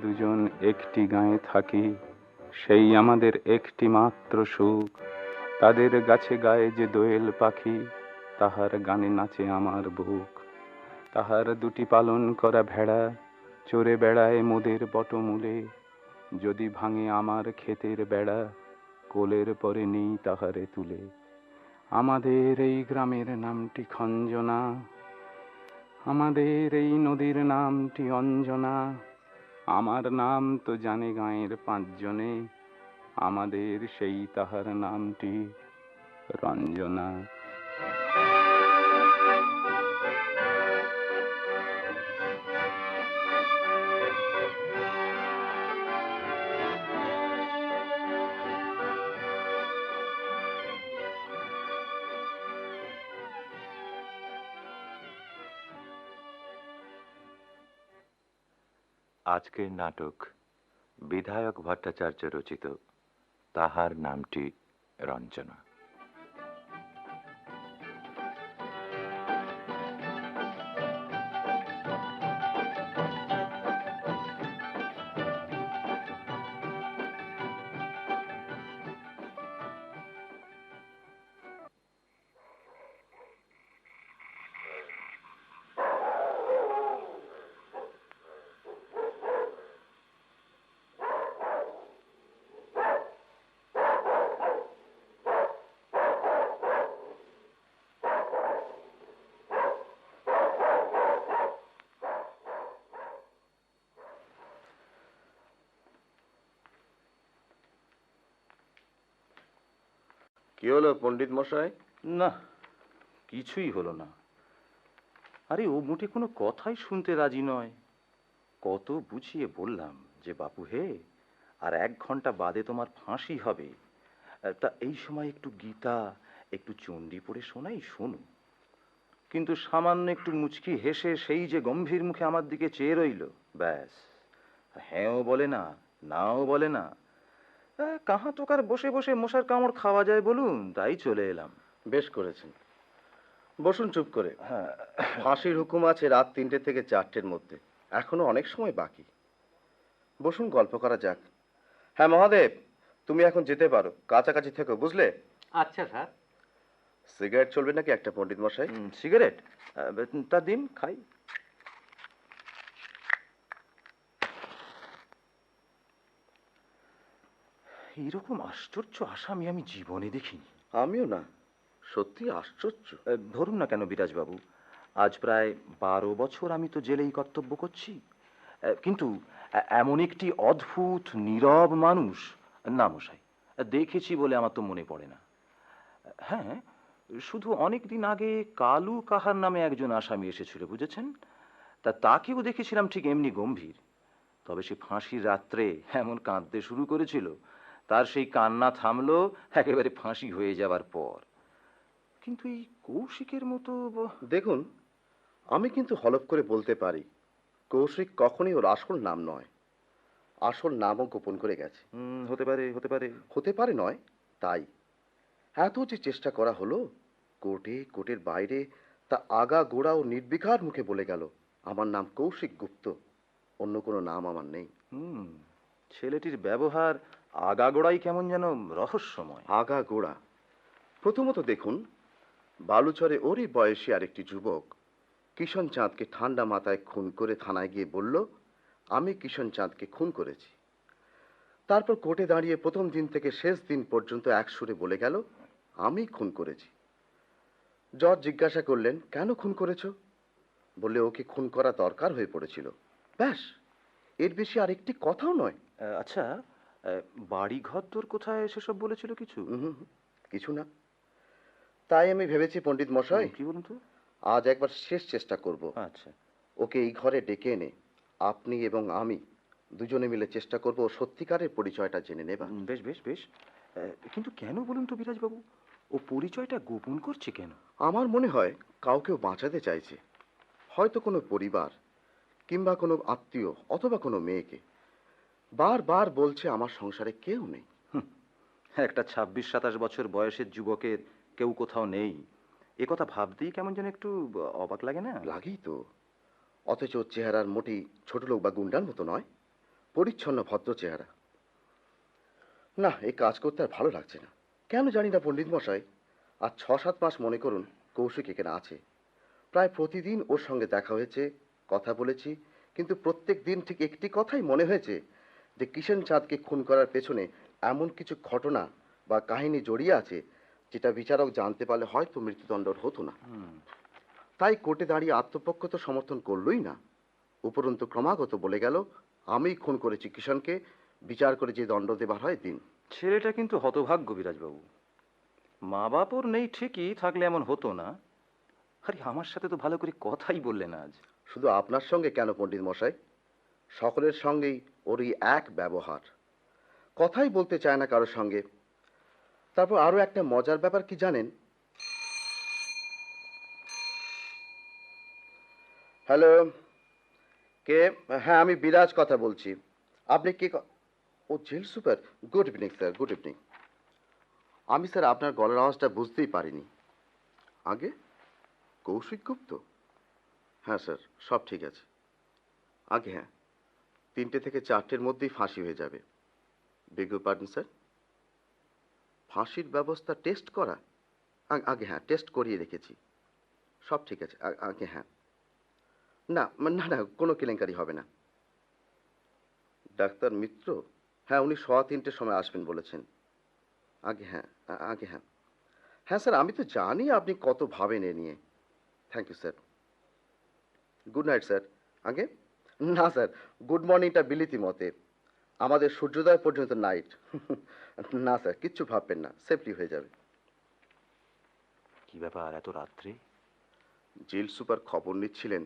দুজন একটি গাঁয়ে থাকি, সেই আমাদের একটি মাত্র সুখ। তাদের গাছে গায়ে যে দোয়েল পাখি, তাহার গানে নাচে আমার বুক। তাহার দুটি পালন করা ভেড়া চড়ে বেড়ায় মোদের বটমূলে। যদি ভাঙে আমার ক্ষেতের বেড়া, কোলের পরে নেই তাহারে তুলে। আমাদের এই গ্রামের নামটি খঞ্জনা, আমাদের এই নদীর নামটি অঞ্জনা। আমার নাম তো জানে গাঁয়ের পাঁচজনে, আমাদের সেই তাহার নামটি রঞ্জনা। আজকের নাটক বিধায়ক ভট্টাচার্য রচিত তাহার নামটি রঞ্জনা। কি হলো পণ্ডিত মশাই? না, কিছুই হলো না। আরে ও মোটে কোনো কথাই শুনতে রাজি নয়। কত বুঝিয়ে বললাম যে বাপু হে, আর 1 ঘন্টা বাদে তোমার ফাঁসি হবে। তা এই সময় একটু গীতা, একটু চণ্ডী পড়ে শোনাই, শোনো। কিন্তু সামান্য একটু মুচকি হেসে সেই যে গম্ভীর মুখে আমার দিকে চেয়ে রইল, ব্যাস। হ্যাঁও বলে না, নাও বলে না। কাহা তো কার বসে বসে মশার কামড় খাওয়া যায় বলুন, তাই চলে এলাম। বেশ করেছেন, বসুন চুপ করে। হ্যাঁ, ফাঁসির হুকুম আছে রাত 3টে থেকে 4টের মধ্যে, এখনো অনেক সময় বাকি। বসুন, গল্প করা যাক। হ্যাঁ মহাদেব, তুমি এখন যেতে পারো, কাছাকাছি থেকো, বুঝলে? আচ্ছা স্যার। সিগারেট চলবে নাকি একটা পণ্ডিত মশাই? সিগারেট? তা দিন, খাই। এইরকম আশ্চর্য আসামি আমি জীবনে দেখিনি। আমিও না, সত্যি আশ্চর্য। ধরুন না কেন বিরাজবাবু, আজ প্রায় 12 বছর আমি তো জেলেই কর্তব্য করছি, কিন্তু এমন একটি অদ্ভুত নীরব মানুষ না মশাই দেখেছি বলে আমার তো মনে পড়ে না। হ্যাঁ, শুধু অনেক দিন আগে কালু কাহার নামে একজন আসামি এসেছিল, বুঝেছেন? তাকেও দেখেছিলাম ঠিক এমনি গম্ভীর। তবে সে ফাঁসির রাত্রে এমন কাঁদতে শুরু করেছিল, তার সেই কান্না থামলো একেবারে ফাঁসি হয়ে যাবার পর। কিন্তু এই কৌশিকের মতো দেখুন, আমি কিন্তু হলফ করে বলতে পারি কৌশিক কখনই ওর আসল নাম নয়। আসল নামও গোপন করে গেছে। হতে পারে, হতে পারে। হতে পারে নয়, তাই এত যে চেষ্টা করা হলো, কোর্টে, কোর্টের বাইরে, তা আগা গোড়া ও নির্বিকার মুখে বলে গেল আমার নাম কৌশিক গুপ্ত, অন্য কোনো নাম আমার নেই। ছেলেটির ব্যবহার আগাগোড়াই কেমন যেন রহস্যময়। আগা গোড়া? প্রথমত দেখুন, বালুচরে ওরই বয়সী আরেকটি যুবক কিষণ চাঁদকে ঠান্ডা মাথায় খুন করে থানায় গিয়ে বলল আমি কিষণ চাঁদকে খুন করেছি। তারপর কোর্টে দাঁড়িয়ে প্রথম দিন থেকে শেষ দিন পর্যন্ত এক সুরে বলে গেল আমি খুন করেছি। জজ জিজ্ঞাসা করলেন কেন খুন করেছো? বললে ওকে খুন করা দরকার হয়ে পড়েছিল, ব্যাস, এর বেশি আরেকটি কথাও নয়। আচ্ছা, বাড়ি ঘর তোর কোথায় সেসব বলেছিল কিছু? কিছু না। তাই আমি ভেবেছি পণ্ডিত মশাই, কি বলুন তো, আজ একবার শেষ চেষ্টা করব। আচ্ছা, ওকে এই ঘরে ডেকে এনে আপনি এবং আমি দুজনে মিলে চেষ্টা করব ও সত্যিকারের পরিচয়টা জেনে নেবা। বেশ বেশ বেশ। কিন্তু কেন বলুন তো বিরাজবাবু, ও পরিচয়টা গোপন করছে কেন? আমার মনে হয় কাউকেও বাঁচাতে চাইছে, হয়তো কোনো পরিবার কিংবা কোনো আত্মীয় অথবা কোনো মেয়েকে। বারবার বলছে আমার সংসারে কেউ নেই। একটা 26-27 বছর বয়সের যুবকের কেউ কোথাও নেই, এ কথা ভাবতেই কেমন যেন একটু অবাক লাগে না? লাগেই তো। অথচ ওর চেহারার মোটেই ছোট লোক বা গুন্ডার মতো নয়, পরিচ্ছন্ন ভদ্র চেহারা। না, এই কাজ করতে আর ভালো লাগছে না, কেন জানি না পণ্ডিত মশাই। আর 6-7 মাস মনে করুন কৌশিক এখানে আছে। প্রায় প্রতিদিন ওর সঙ্গে দেখা হয়েছে, কথা বলেছি, কিন্তু প্রত্যেক দিন ঠিক একটি কথাই মনে হয়েছে যে কিষেন চাঁদকে খুন করার পেছনে এমন কিছু ঘটনা বা কাহিনী জড়িয়ে আছে যেটা বিচারক জানতে পারলে হয়তো মৃত্যুদণ্ড ওর হতো না। তাই কোর্টে দাঁড়িয়ে আত্মপক্ষ তো সমর্থন করলই না, উপরন্তু ক্রমাগত বলে গেল আমিই খুন করেছি কিষণকে, বিচার করে যে দণ্ড দেবার হয় দিন। ছেলেটা কিন্তু হতভাগ্য বিরাজবাবু। মা বাপ ওর নেই ঠিকই, থাকলে এমন হতো না। আরে আমার সাথে তো ভালো করে কথাই বললেন আজ। শুধু আপনার সঙ্গে কেন পণ্ডিত মশাই, সকলের সঙ্গেই ওর এই এক ব্যবহার, কথাই বলতে চায় না কারোর সঙ্গে। তারপর আরো একটা মজার ব্যাপার কি জানেন? হ্যালো, কে? হ্যাঁ, আমি বিরাজ কথা বলছি। আপনি কে? ও jail super. Good evening sir, good evening. আমি স্যার আপনার গলার আওয়াজটা বুঝতেই পারিনি। আগে কৌশিক গুপ্ত? হ্যাঁ স্যার, সব ঠিক আছে। আগে হ্যাঁ, 3টে থেকে 4টের মধ্যেই ফাঁসি হয়ে যাবে। বেগ পার্ডন স্যার, ফাঁসির ব্যবস্থা টেস্ট করা? আগে হ্যাঁ, টেস্ট করিয়ে রেখেছি, সব ঠিক আছে। আগে হ্যাঁ, না না না, কোনো কেলেঙ্কারি হবে না। ডাক্তার মিত্র? হ্যাঁ, উনি 3:15 সময় আসবেন বলেছেন। আগে হ্যাঁ, আগে হ্যাঁ, হ্যাঁ স্যার, আমি তো জানি আপনি কত ভাবেন এ নিয়ে। Thank you sir, good night sir. আগে না স্যার, গুড মর্নিংটা বিলিতি মতে, আমাদের সূর্যোদয় পর্যন্ত নাইট। না স্যার, কিচ্ছু ভাববেন না, সেফলি হয়ে যাবে। কি ব্যাপার এত রাত্রে? জেল সুপার খবর নিচ্ছিলেন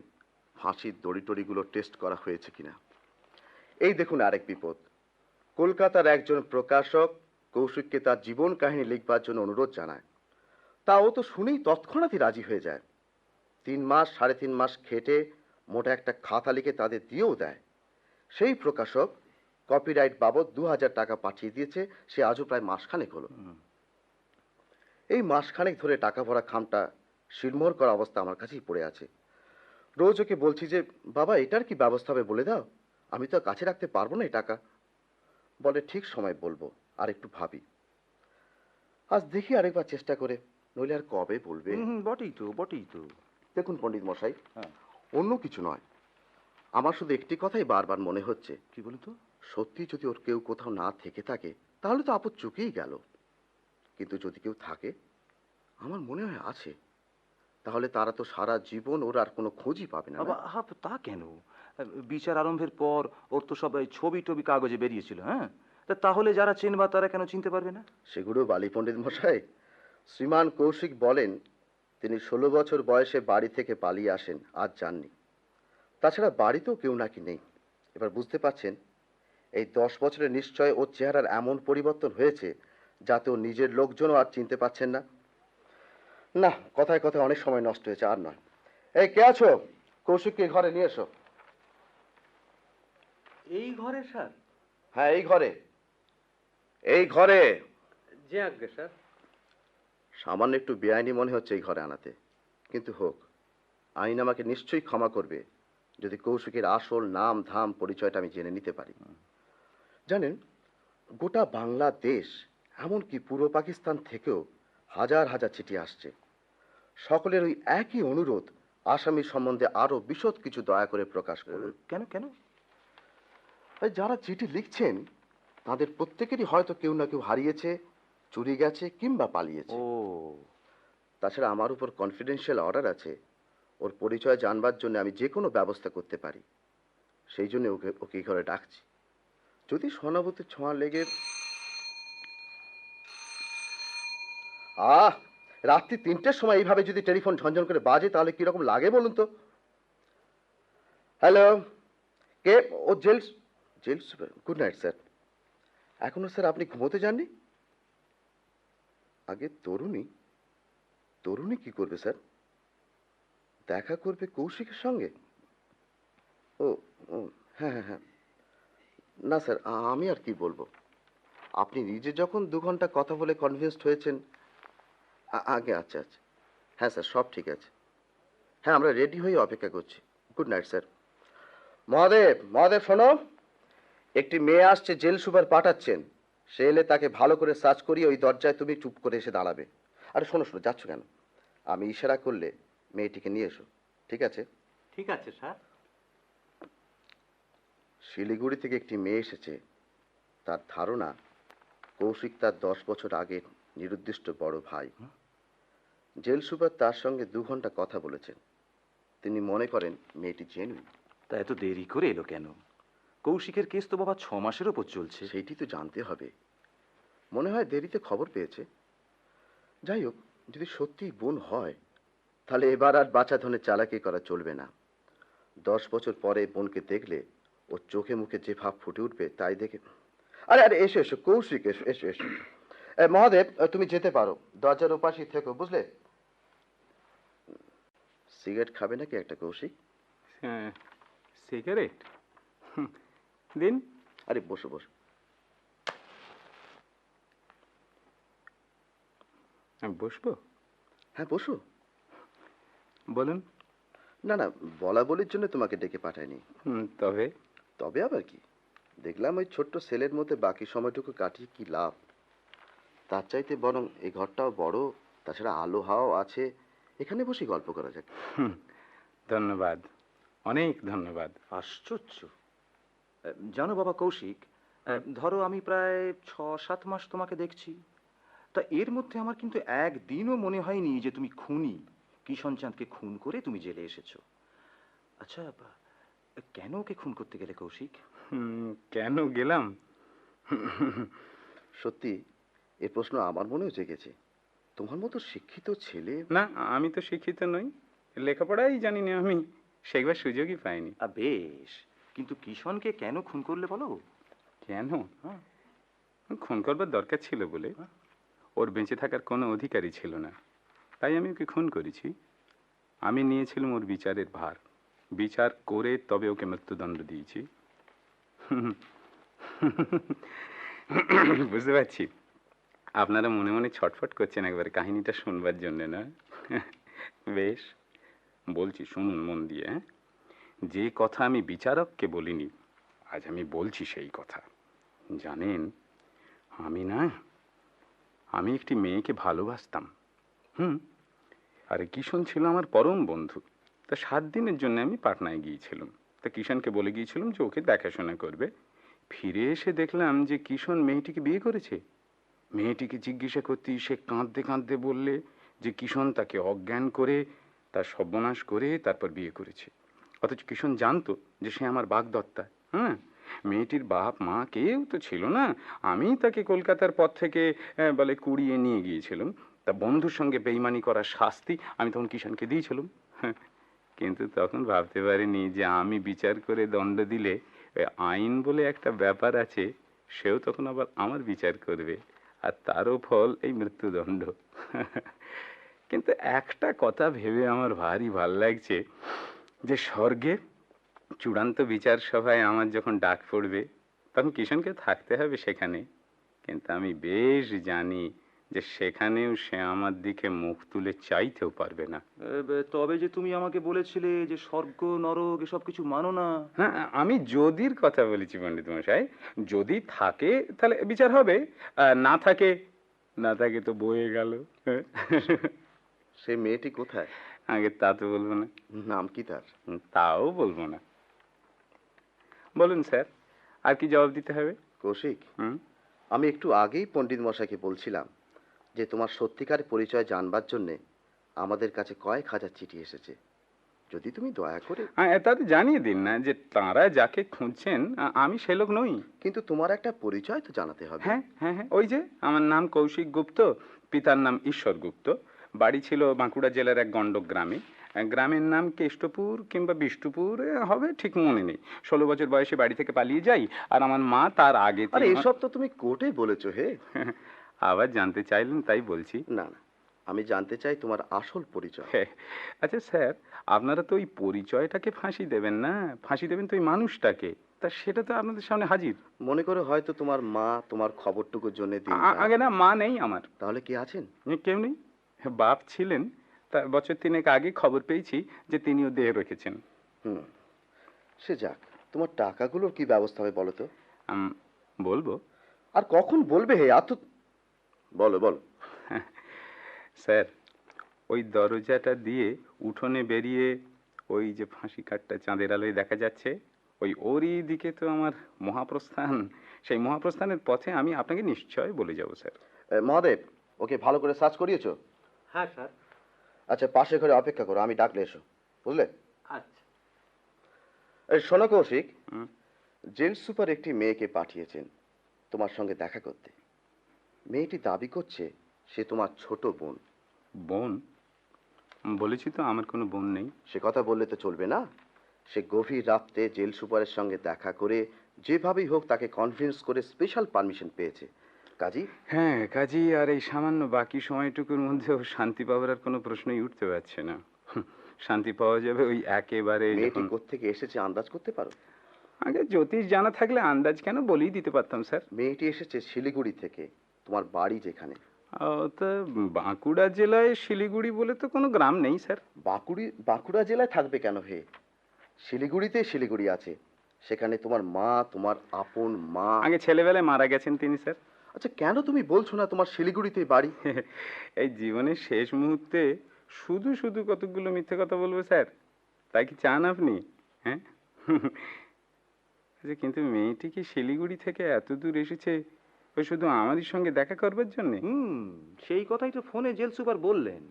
ফাঁসির দড়ি টড়িগুলো টেস্ট করা হয়েছে কিনা। এই দেখুন আরেক বিপদ, কলকাতার একজন প্রকাশক কৌশিককে তার জীবন কাহিনী লিখবার জন্য অনুরোধ জানায়। তা ও তো শুনেই তৎক্ষণাৎই রাজি হয়ে যায়। 3 মাস 3.5 মাস খেটে মোটা একটা খাতা লিখে তাদের দিয়েও দেয়। সেই প্রকাশক কপিরাইট বাবদ 2000 টাকা পাঠিয়ে দিয়েছে, সে আজও প্রায় মাসখানেক হলো। এই মাসখানেক ধরে টাকা ভরা খামটা শিরমোহর করা অবস্থা আমার কাছেই পড়ে আছে। রোজ ওকে বলছি যে বাবা এটার কি ব্যবস্থা হবে বলে দাও, আমি তো কাছে রাখতে পারবো না এই টাকা। বলে ঠিক সময় বলবো, আর একটু ভাবি। আজ দেখি আরেকবার চেষ্টা করে, নইলে আর কবে বলবে। বটেই তো, বটেই তো। দেখুন পণ্ডিত মশাই, হ্যাঁ। অন্য কিছু নয়, আমার শুধু একটি কথাই বারবার মনে হচ্ছে। কি বলুন তো? সত্যি যদি ওর কেউ কোথাও না থেকে থাকে তাহলে তো আপদ চুকেই গেল, কিন্তু যদি কেউ থাকে, আমার মনে হয় আছে, তাহলে তারা তো সারা জীবন ওর আর কোনো খোঁজই পাবে না। তা কেন? বিচার আরম্ভের পর ওর তো সব ছবি টবি কাগজে বেরিয়েছিল। হ্যাঁ, তাহলে যারা চিনবা তারা কেন চিনতে পারবে না? সেগুলো বালি পণ্ডিত মশাই। শ্রীমান কৌশিক বলেন তিনি 16 বছর বয়সে বাড়ি থেকে পালিয়ে আসেন, আজ যাননি। তাছাড়া বাড়িতেও কেউ নাকি নেই। এবার বুঝতে পারছেন এই 10 বছরে নিশ্চয় ওর চেহারার এমন পরিবর্তন হয়েছে যাতে ও নিজের লোকজনও আর চিনতে পারছেন না। না, কথায় কথায় অনেক সময় নষ্ট হয়েছে, আর নয়। এই কে আছো? কৌশিককে ঘরে নিয়ে এসো। এই ঘরে স্যার? হ্যাঁ, এই ঘরে, এই ঘরে। যে আজ্ঞে স্যার। সামান্য একটু বেআইনি মনে হচ্ছে এই ঘরে আনাতে, কিন্তু হোক, আইন আমাকে নিশ্চয়ই ক্ষমা করবে যদি কৌশিকের আসল নাম ধাম পরিচয়টা আমি জেনে নিতে পারি। জানেন, গোটা বাংলাদেশ, এমনকি পূর্ব পাকিস্তান থেকেও হাজার হাজার চিঠি আসছে। সকলের ওই একই অনুরোধ, আসামি সম্বন্ধে আরো বিশদ কিছু দয়া করে প্রকাশ করুন। কেন কেন? যারা চিঠি লিখছেন তাদের প্রত্যেকেরই হয়তো কেউ না কেউ হারিয়েছে, চুরি গেছে কিংবা পালিয়েছে। ও, তাছাড়া আমার উপর কনফিডেন্সিয়াল অর্ডার আছে, ওর পরিচয় জানবার জন্য আমি যে কোনো ব্যবস্থা করতে পারি। সেই জন্য ওকে এই ঘরে ডাকছি। যদি সহানুভূতির ছোঁয়া লেগে রাত্রি 3টের সময় এইভাবে যদি টেলিফোন ঝনঝন করে বাজে তাহলে কিরকম লাগে বলুন তো। হ্যালো, কে? ও jail super. Good night sir. এখনো স্যার আপনি ঘুমোতে যাননি? আগে তরুণী কি করবে স্যার? দেখা করবে কৌশিকের সঙ্গে? ও হ্যাঁ হ্যাঁ হ্যাঁ, না স্যার, আমি আর কি বলবো। আপনি নিজে যখন 2 ঘন্টা কথা বলে কনভিন্সড হয়েছেন। আগে আচ্ছা আচ্ছা, হ্যাঁ স্যার, সব ঠিক আছে। হ্যাঁ, আমরা রেডি হয়ে অপেক্ষা করছি। Good night sir. মহাদেব শোনো, একটি মেয়ে আসছে, জেল সুপার পাঠাচ্ছেন। সে এলে তাকে ভালো করে সার্চ করিয়ে ওই দরজায় তুমি চুপ করে এসে দাঁড়াবে। আরে শোনো শোনো, যাচ্ছ কেন? আমি ইশারা করলে মেয়েটিকে নিয়ে এসো, ঠিক আছে? ঠিক আছে স্যার। শিলিগুড়ি থেকে একটি মেয়ে এসেছে। তার ধারণা কৌশিক তার 10 বছর আগের নিরুদ্দিষ্ট বড় ভাই। জেল সুপার তার সঙ্গে 2 ঘন্টা কথা বলেছেন। তিনি মনে করেন মেয়েটি জেনুইন। তা এত দেরি করে এলো কেন? কৌশিকের কেস তো বাবা 6 মাসের ওপর চলছে। সেইটি তো জানতে হবে। মনে হয় দেরিতে খবর পেয়েছে। যাই হোক, যদি সত্যিই বোন হয়, তাহলে এবার আর বাঁচা ধনে চালাকি করা চলবে না। 10 বছর পরে বোনকে দেখলে ওর চোখে মুখে যে ভাব ফুটে উঠবে, তাই দেখে। আরে আরে, এসো এসো কৌশিক, এসো এসো এসো। মহাদেব, তুমি যেতে পারো, দরজার ওপাশে থেকো, বুঝলে? সিগারেট খাবে নাকি একটা কৌশিক? সিগারেট দিন। আরে বসো বসো। আমি বসবো? হ্যাঁ বসো। বলুন। না না, বলা বলির জন্য তোমাকে ডেকে পাঠায়নি। তবে তবে আবার কি, দেখলাম ওই ছোট্ট সেলের মধ্যে বাকি সময়টুকু কাটিয়ে কি লাভ। তার চাইতে বরং এই ঘরটাও বড়, তাছাড়া আলো হাওয়াও আছে, এখানে বসে গল্প করা যাক। ধন্যবাদ, অনেক ধন্যবাদ। আশ্চর্য। জানো বাবা কৌশিক, ধরো আমি প্রায় 6-7 মাস তোমাকে দেখছি, তা এর মধ্যে আমার কিন্তু একদিনও মনে হয়নি যে তুমি খুনি, কিষণ চাঁদকে খুন করে তুমি জেলে এসেছো। আচ্ছা, কেন ওকে খুন করতে গেলে কৌশিক? কেন গেলাম? সত্যি এ প্রশ্ন আমার মনেও জেগেছে। তোমার মতো শিক্ষিত ছেলে। না, আমি তো শিক্ষিত নই, লেখাপড়াই জানি না আমি, সেবার সুযোগই পাইনি। বেশ, কিন্তু কিষণকে কেন খুন করলে বলো? কেন? খুন করবার দরকার ছিল বলে। ওর বেঁচে থাকার কোনো অধিকারই ছিল না, তাই আমি ওকে খুন করেছি। আমি নিয়েছিলাম ওর বিচারের ভার, বিচার করে তবে ওকে মৃত্যুদণ্ড দিয়েছি। বুঝতে পারছি আপনারা মনে মনে ছটফট করছেন একবার কাহিনীটা শুনবার জন্য, না? বেশ, বলছি, শুনুন মন দিয়ে। যে কথা আমি বিচারককে বলিনি, আজ আমি বলছি সেই কথা। জানেন, আমি একটি মেয়েকে ভালোবাসতাম। আরে কিষণ ছিল আমার পরম বন্ধু। তা 7 দিনের জন্য আমি পাটনায় গিয়েছিলাম। তা কিষণকে বলে গিয়েছিলাম যে ওকে দেখাশোনা করবে। ফিরে এসে দেখলাম যে কিষণ মেয়েটিকে বিয়ে করেছে। মেয়েটিকে জিজ্ঞাসা করতেই সে কাঁদতে কাঁদতে বললে যে কিষণ তাকে অজ্ঞান করে, তার সর্বনাশ করে তারপর বিয়ে করেছে। অথচ কিষণ জানতো যে সে আমার বাগদত্তা। মেয়েটির বাপ মা কেউ তো ছিল না। আমি তাকে কলকাতার পথ থেকে বলে কুড়িয়ে নিয়ে গিয়েছিলাম। তা বন্ধুর সঙ্গে বেইমানি করার শাস্তি আমি তখন কিষণকে দিয়েছিলাম। কিন্তু তখন ভাবতে পারিনি যে আমি বিচার করে দণ্ড দিলে আইন বলে একটা ব্যাপার আছে, সেও তখন আবার আমার বিচার করবে, আর তারও ফল এই মৃত্যুদণ্ড। কিন্তু একটা কথা ভেবে আমার ভারী ভাল লাগছে যে স্বর্গে চূড়ান্ত বিচার সভায় আমার যখন ডাক পড়বে, তখন কিষণকে থাকতে হবে সেখানে। কিন্তু আমি বেশ জানি যে সেখানেও সে আমার দিকে মুখ তুলে চাইতেও পারবে না। তবে যে তুমি আমাকে বলেছিলে যে স্বর্গ নরক এসব কিছু মানো না। হ্যাঁ, আমি যদির কথা বলেছি পণ্ডিত মশাই। যদি থাকে তাহলে বিচার হবে, না থাকে তো বয়ে গেল। সে মেয়েটি কোথায়? আগে তা তো বলবো না। নাম কি তার? তাও বলবো না। বলুন স্যার, আর কি জবাব দিতে হবে? কৌশিক, আমি একটু আগেই পণ্ডিত মশাইকে বলছিলাম যে তোমার সত্যিকার পরিচয় জানবার জন্যে আমাদের কাছে কয়েক হাজার চিঠি এসেছে। যদি তুমি দয়া করে তাদের জানিয়ে দিন না যে তাঁরা যাকে খুঁজছেন আমি সে লোক নই। কিন্তু তোমার একটা পরিচয় তো জানাতে হবে। হ্যাঁ হ্যাঁ হ্যাঁ, ওই যে আমার নাম কৌশিক গুপ্ত, পিতার নাম ঈশ্বর গুপ্ত, বাড়ি ছিল বাঁকুড়া জেলার এক গণ্ডক গ্রামে। গ্রামের নাম কেষ্টপুর কিংবা বিষ্ণুপুর হবে, ঠিক মনে নেই। 16 বছর বয়সে বাড়ি থেকে পালিয়ে যাই, আর আমার মা তার আগে। আরে এসব তো তুমি কোর্টে বলেছো হে। আবার জানতে চাইলেন তাই বলছি। না না, আমি জানতে চাই তোমার আসল পরিচয়। আচ্ছা স্যার, আপনারা তো ওই পরিচয়টাকে ফাঁসি দেবেন না, ফাঁসি দেবেন তো ওই মানুষটাকে। তা সেটা তো আপনাদের সামনে হাজির। মনে করো হয়তো তোমার মা তোমার খবরটুকুর জন্য আগে না, মা নেই আমার। তাহলে কি আছেন? কেউ নেই। বাপ ছিলেন, তার বছর 3 আগে খবর পেয়েছি যে তিনিও দেহ রেখেছেন। সে যাক, তোমার টাকাগুলোর কি ব্যবস্থা হবে বলো তো? বলবো আর কখন বলবে হে? আর তো বলো বলো। স্যার, ওই দরজাটা দিয়ে উঠোনে বেরিয়ে ওই যে ফাঁসি কাঠটা চাঁদের আলোয় দেখা যাচ্ছে, ওরই দিকে তো আমার মহাপ্রস্থান। সেই মহাপ্রস্থানের পথে আমি আপনাকে নিশ্চয় বলে যাব স্যার। মহাদেব, ওকে ভালো করে সার্চ করিয়েছো? হ্যাঁ স্যার। আচ্ছা, পাশের ঘরে অপেক্ষা করো, আমি ডাকলে এসো, বুঝলে? আচ্ছা। শোনো কৌশিক, হুম। জেল সুপার একটি মেয়েকে পাঠিয়েছেন তোমার সঙ্গে দেখা করতে। মেয়েটি দাবি করছে সে তোমার ছোট বোন। বোন? বলেছি তো আমার কোনো বোন নেই। সে কথা বললে তো চলবে না। সে গভীর রাত্রে জেল সুপারের সঙ্গে দেখা করে যেভাবেই হোক তাকে কনভিন্স করে স্পেশাল পারমিশন পেয়েছে। কাজী? হ্যাঁ, কাজী আর এই সামান্য বাকি সময়টুকুর মধ্যেও শান্তি পাওয়ার আর কোনো প্রশ্নই উঠতে পারছে না। শান্তি পাওয়া যাবে ওই একেবারে মেয়েটি যখন- কোত্থেকে এসেছে আন্দাজ করতে পারো? আগে জ্যোতিষ জানা থাকলে আন্দাজ কেন বলেই দিতে পারতাম স্যার। মেয়েটি এসেছে শিলিগুড়ি থেকে, তোমার বাড়ি যেখানে। তা বাঁকুড়া জেলায় শিলিগুড়ি বলে তো কোনো গ্রাম নেই স্যার। বাঁকুড়া জেলায় থাকবে কেন হে? শিলিগুড়ি আছে, সেখানে তোমার মা, তোমার আপন মা। আগে ছেলেবেলায় মারা গেছেন তিনি স্যার। আচ্ছা, কেন তুমি বলছো না তোমার শিলিগুড়িতে বাড়ি? এই জীবনের শেষ মুহূর্তে শুধু শুধু কতগুলো মিথ্যে কথা বলবো স্যার, তাই কি চান আপনি? হ্যাঁ। আচ্ছা, কিন্তু মেয়েটি কি শিলিগুড়ি থেকে এত দূর এসেছে ওই শুধু আমারই সঙ্গে দেখা করবার জন্যে? সেই কথাই তো ফোনে জেল সুপার বললেন।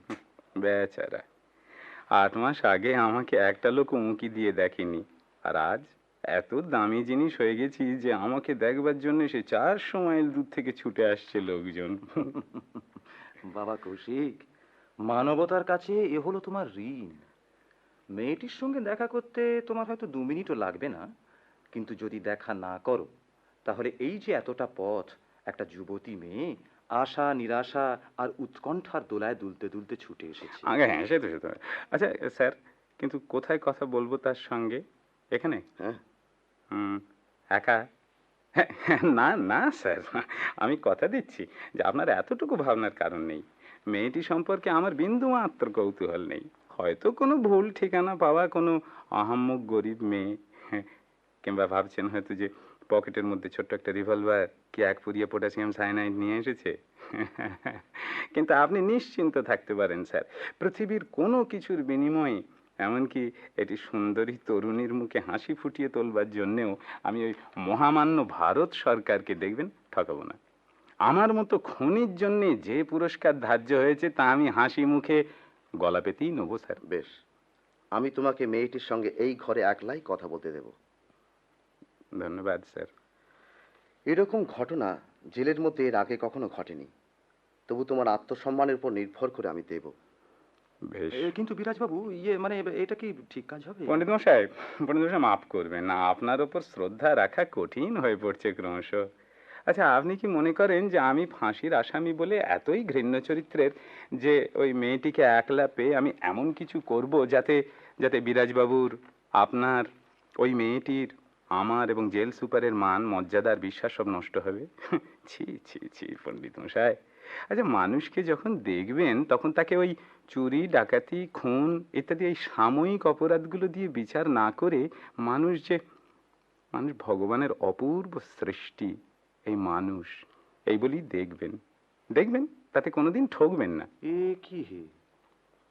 বেচারা, 8 মাস আগে আমাকে একটা লোক উঁকি দিয়ে দেখেনি, আর আজ এত দামি জিনিস হয়ে গেছি যে আমাকে দেখবার জন্য সে 400 মাইল দূর থেকে ছুটে আসছে লোকজন। বাবা কৌশিক, মানবতার কাছে এ হলো তোমার ঋণ। মেয়েটির সঙ্গে দেখা করতে তোমার হয়তো 2 মিনিটও লাগবে না, কিন্তু যদি দেখা না করো তাহলে এই যে এতটা পথ একটা যুবতী মেয়ে আশা নিরাশা আর উৎকণ্ঠার দোলায় দুলতে দুলতে ছুটে এসেছে। আগে হ্যাঁ, সে তো আচ্ছা স্যার, কিন্তু কোথায় কথা বলবো তার সঙ্গে? এখানে? হ্যাঁ। একা? না না স্যার, আমি কথা দিচ্ছি যে আপনার এতটুকু ভাবনার কারণ নেই। মেয়েটি সম্পর্কে আমার বিন্দু মাত্র কৌতূহল নেই। হয়তো কোনো ভুল ঠিকানা পাওয়া কোনো আহাম্মক গরিব মেয়ে, কিংবা ভাবছেন হয়তো যে পকেটের মধ্যে ছোট্ট একটা রিভলভার কি 1 পুরিয়া পটাশিয়াম সায়ানাইড নিয়ে এসেছে। কিন্তু আপনি নিশ্চিন্ত থাকতে পারেন স্যার, পৃথিবীর কোনো কিছুর বিনিময়ে, এমনকি এটি সুন্দরী তরুণীর মুখে হাসি ফুটিয়ে তোলবার জন্যেও আমি ওই মহামান্য ভারত সরকারকে দেখবেন ঠকাবো না। আমার মতো খুনির জন্যে যে পুরস্কার ধার্য হয়েছে তা আমি হাসি মুখে গলা পেতেই নেবো স্যার। বেশ, আমি তোমাকে মেয়েটির সঙ্গে এই ঘরে একলাই কথা বলতে দেব। ধন্যবাদ স্যার। এরকম ঘটনা জেলের মধ্যে এর আগে কখনো ঘটেনি, তবু তোমার আত্মসম্মানের উপর নির্ভর করে আমি দেব। বেশ। কিন্তু বিরাজবাবু, মানে এটা কি ঠিক কাজ হবে? পণ্ডিত মশাই, মাফ করবেন না, আপনার ওপর শ্রদ্ধা রাখা কঠিন হয়ে পড়ছে ক্রমশ। আচ্ছা, আপনি কি মনে করেন যে আমি ফাঁসির আসামি বলে এতই ঘৃণ্য চরিত্রের যে ওই মেয়েটিকে একলা পেয়ে আমি এমন কিছু করব যাতে যাতে বিরাজবাবুর, আপনার, ওই মেয়েটির, আমার এবং জেল সুপারের মান মর্যাদার বিশ্বাস সব নষ্ট হবে? ছি ছি ছি পণ্ডিত মশাই, আচ্ছা মানুষকে যখন দেখবেন তখন তাকে ওই চুরি, ডাকাতি, খুন ইত্যাদি এই সাময়িক অপরাধগুলো দিয়ে বিচার না করে মানুষ ভগবানের অপূর্ব সৃষ্টি, এই মানুষ, এই বলি দেখবেন, তাতে কোনোদিন ঠকবেন না। এ কি হে,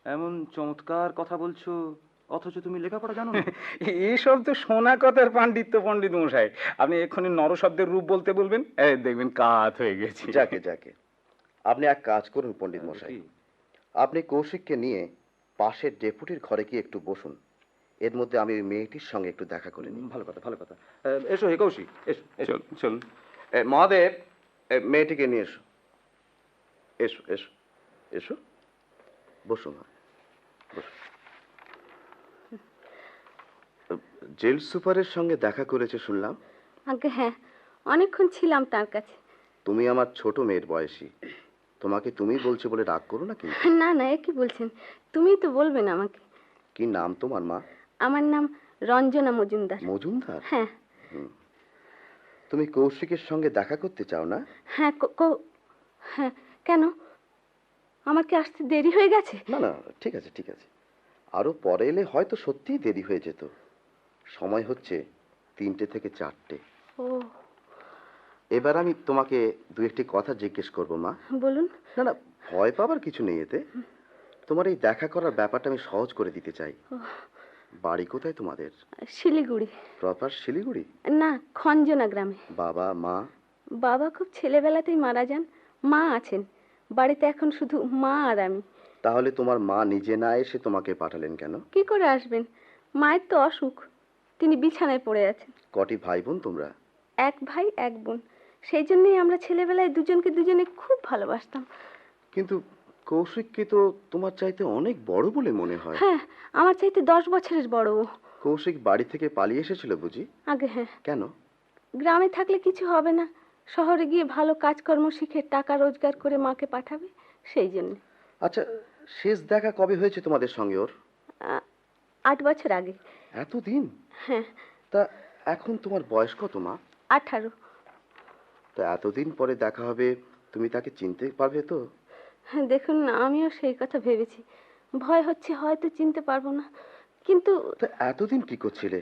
এমন চমৎকার কথা বলছো অথচ তুমি লেখাপড়া জানো না? এইসব তো শোনা কথার পাণ্ডিত্য পণ্ডিত মশাই। আপনি এক্ষুনি নরশব্দের রূপ বলতে বলবেন, দেখবেন কাত হয়ে গেছি। যাকে আপনি এক কাজ করুন পণ্ডিত মশাই, আপনি কৌশিককে নিয়ে পাশের ডেপুটির ঘরে গিয়ে একটু বসুন। এর মধ্যে আমি ওই মেয়েটির সঙ্গে একটু দেখা করে নিই। ভালো কথা। এসো হে কৌশিক, এসো। চলুন। মহাদেব, মেয়েটিকে নিয়ে এসো। এসো এসো এসো, বসুন। বসুন। জেল সুপারের সঙ্গে দেখা করেছে শুনলাম। আগে হ্যাঁ, অনেকক্ষণ ছিলাম তার কাছে। তুমি আমার ছোট মেয়ের বয়সী, তোমাকে তুমি বলছে বলে রাগ করো না কিন্তু। না না, এ কি বলছেন? তুমি তো বলবেন আমাকে। কি নাম তোমার মা? আমার নাম রঞ্জনা মজুমদার। মজুমদার? হ্যাঁ। তুমি কৌশিকের সঙ্গে দেখা করতে চাও না? হ্যাঁ। হ্যাঁ, কেন? আমার কি আসতে দেরি হয়ে গেছে? না না, ঠিক আছে আরো পরে এলে হয়তো সত্যিই দেরি হয়ে যেত। সময় হচ্ছে 3টে থেকে 4টে। ও, এবার আমি তোমাকে দু একটি কথা জিজ্ঞেস করব মা। বলুন। না না, ভয় পাবার কিছু নেই এতে। তোমার এই দেখা করার ব্যাপারটা আমি সহজ করে দিতে চাই। বাড়ি কোথায় তোমাদের? শিলিগুড়ি। প্রপার শিলিগুড়ি? না, খঞ্জনা গ্রামে। বাবা মা? বাবা খুব ছেলেবেলাতেই মারা যান। মা আছেন বাড়িতে, এখন শুধু মা আর আমি। তাহলে তোমার মা নিজে না এসে তোমাকে পাঠালেন কেন? কি করে আসবেন? মায়ের তো অসুখ, তিনি বিছানায় পড়ে আছেন। কটি ভাই বোন তোমরা? এক ভাই এক বোন। সেই জন্যই আমরা ছেলেবেলায় দুজনকে দুজনে খুব ভালোবাসতাম। কিন্তু কৌশিককে তো তোমার চাইতে অনেক বড় বলে মনে হয়। হ্যাঁ, আমার চাইতে 10 বছরের বড় ও। কৌশিক বাড়ি থেকে পালিয়ে এসেছিল বুঝি? আগে হ্যাঁ। কেন? গ্রামে থাকলে কিছু হবে না, শহরে গিয়ে ভালো কাজকর্ম শিখে টাকা রোজগার করে মাকে পাঠাবে, সেই জন্য। আচ্ছা, শেষ দেখা কবে হয়েছে তোমাদের সঙ্গে ওর? 8 বছর আগে। এতদিন? হ্যাঁ। তা এখন তোমার বয়স কত মা? 18। তা এতদিন পরে দেখা হবে, তুমি তাকে চিনতে পারবে তো? হ্যাঁ, দেখুন আমিও সেই কথা ভেবেছি। ভয় হচ্ছে হয়তো চিনতে পারবো না, কিন্তু। তা এতদিন কি করছিলে?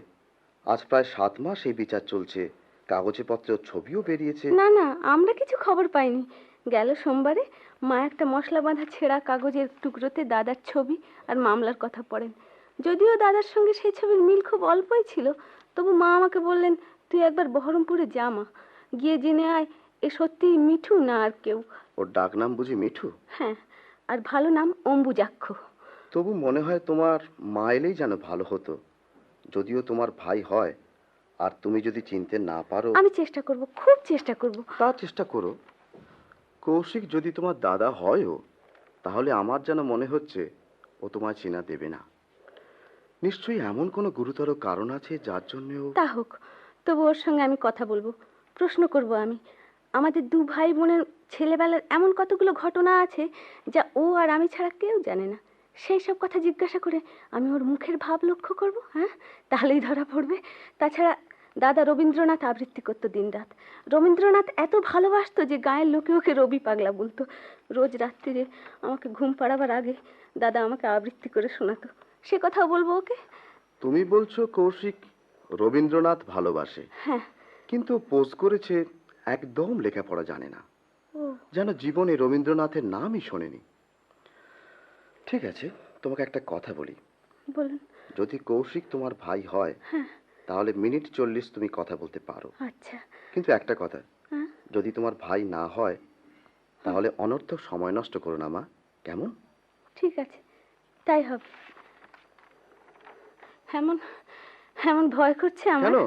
আজ প্রায় 7 মাস এই বিচার চলছে, কাগজে পত্রে ওর ছবিও বেরিয়েছে। না না, আমরা কিছু খবর পাইনি। গেল সোমবারে মা একটা মশলা বাঁধা ছেঁড়া কাগজের টুকরোতে দাদার ছবি আর মামলার কথা পড়েন। যদিও দাদার সঙ্গে সেই ছবির মিল খুব অল্পই ছিল, তবু মা আমাকে বললেন, তুই একবার বহরমপুরে যা মা, গিয়ে জেনে আয় এ সত্যি মিঠু না আর কেউ। ওর ডাক নাম বুঝি মিঠু? হ্যাঁ, আর ভালো নাম অম্বুজাক্ষ। তবু মনে হয় তোমার মা এলেই যেন ভালো হতো। যদিও তোমার ভাই হয়, আর তুমি যদি চিনতে না পারো। আমি চেষ্টা করব, খুব চেষ্টা করব। তা চেষ্টা করো। কৌশিক যদি তোমার দাদা হয়ও, তাহলে আমার যেন মনে হচ্ছে ও তোমায় চেনা দেবে না। নিশ্চয়ই এমন কোনো গুরুতর কারণ আছে যার জন্য। তা হোক, তবু ওর সঙ্গে আমি কথা বলবো, প্রশ্ন করব আমি। আমাদের 2 ভাই বোনের ছেলেবেলার এমন কতগুলো ঘটনা আছে যা ও আর আমি ছাড়া কেউ জানে না। সেই সব কথা জিজ্ঞাসা করে আমি ওর মুখের ভাব লক্ষ্য করব, হ্যাঁ, তাহলেই ধরা পড়বে। তাছাড়া দাদা রবীন্দ্রনাথ আবৃত্তি করতো দিনরাত। রবীন্দ্রনাথ এত ভালোবাসতো যে গায়ের লোকে ওকে রবি পাগলা বলতো। রোজ রাত্রিরে আমাকে ঘুম পাড়াবার আগে দাদা আমাকে আবৃত্তি করে শোনাতো। সে কথাও বলবো ওকে। তুমি বলছো কৌশিক রবীন্দ্রনাথ ভালোবাসে, হ্যাঁ। কিন্তু পোজ করেছে একদম লেখাপড়া জানে না, ও। যেন জীবনে রবীন্দ্রনাথের নামই শোনেনি। ঠিক আছে, তোমাকে একটা কথা বলি। বলুন। যদি কৌশিক তোমার ভাই হয়, হ্যাঁ। তাহলে মিনিট 40 তুমি কথা বলতে পারো। আচ্ছা। কিন্তু একটা কথা, হ্যাঁ। যদি তোমার ভাই না হয়, তাহলে অনর্থক সময় নষ্ট করো না মা, কেমন? ঠিক আছে, তাই হবে। এমন এমন ভয় করছে আমার। কেন?